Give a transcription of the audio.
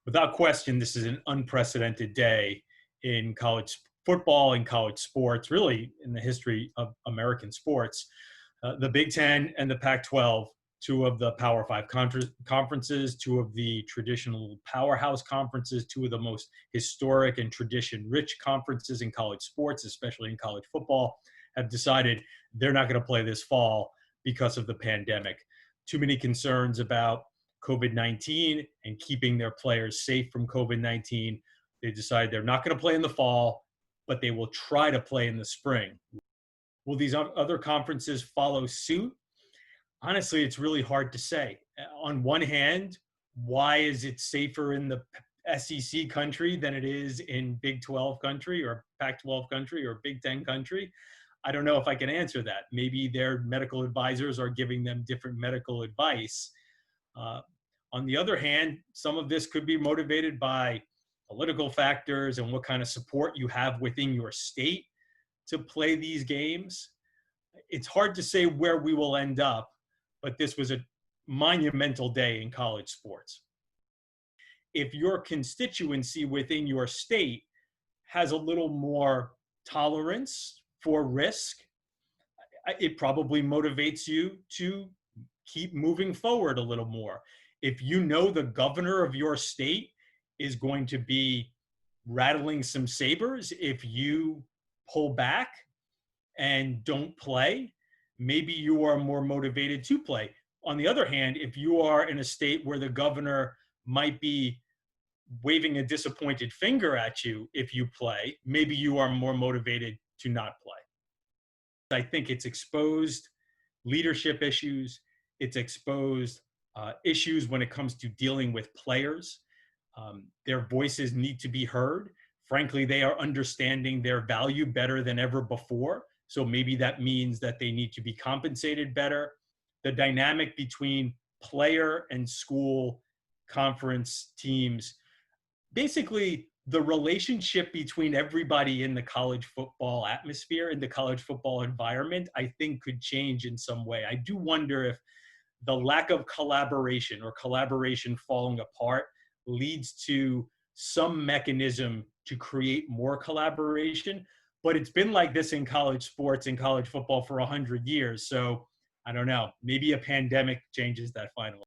Without question, this is an unprecedented day in college football and college sports, really in the history of American sports. The Big Ten and the Pac-12, two of the Power Five conferences, two of the traditional powerhouse conferences, two of the most historic and tradition-rich conferences in college sports, especially in college football, have decided they're not going to play this fall because of the pandemic. Too many concerns about COVID-19 and keeping their players safe from COVID-19. They decide they're not going to play in the fall, but they will try to play in the spring. Will these other conferences follow suit? Honestly, it's really hard to say. On one hand, why is it safer in the SEC country than it is in Big 12 country or Pac-12 country or Big 10 country? I don't know if I can answer that. Maybe their medical advisors are giving them different medical advice. On the other hand, some of this could be motivated by political factors and what kind of support you have within your state to play these games. It's hard to say where we will end up, but this was a monumental day in college sports. If your constituency within your state has a little more tolerance for risk, it probably motivates you to keep moving forward a little more. If you know the governor of your state is going to be rattling some sabers, if you pull back and don't play, maybe you are more motivated to play. On the other hand, if you are in a state where the governor might be waving a disappointed finger at you if you play, maybe you are more motivated to not play. I think it's exposed leadership issues. It's exposed issues when it comes to dealing with players. Their voices need to be heard. Frankly, they are understanding their value better than ever before. So maybe that means that they need to be compensated better. The dynamic between player and school conference teams, basically the relationship between everybody in the college football atmosphere, in the college football environment, I think could change in some way. I do wonder if the lack of collaboration or collaboration falling apart leads to some mechanism to create more collaboration. But it's been like this in college sports and college football for 100 years. So I don't know, maybe a pandemic changes that finally.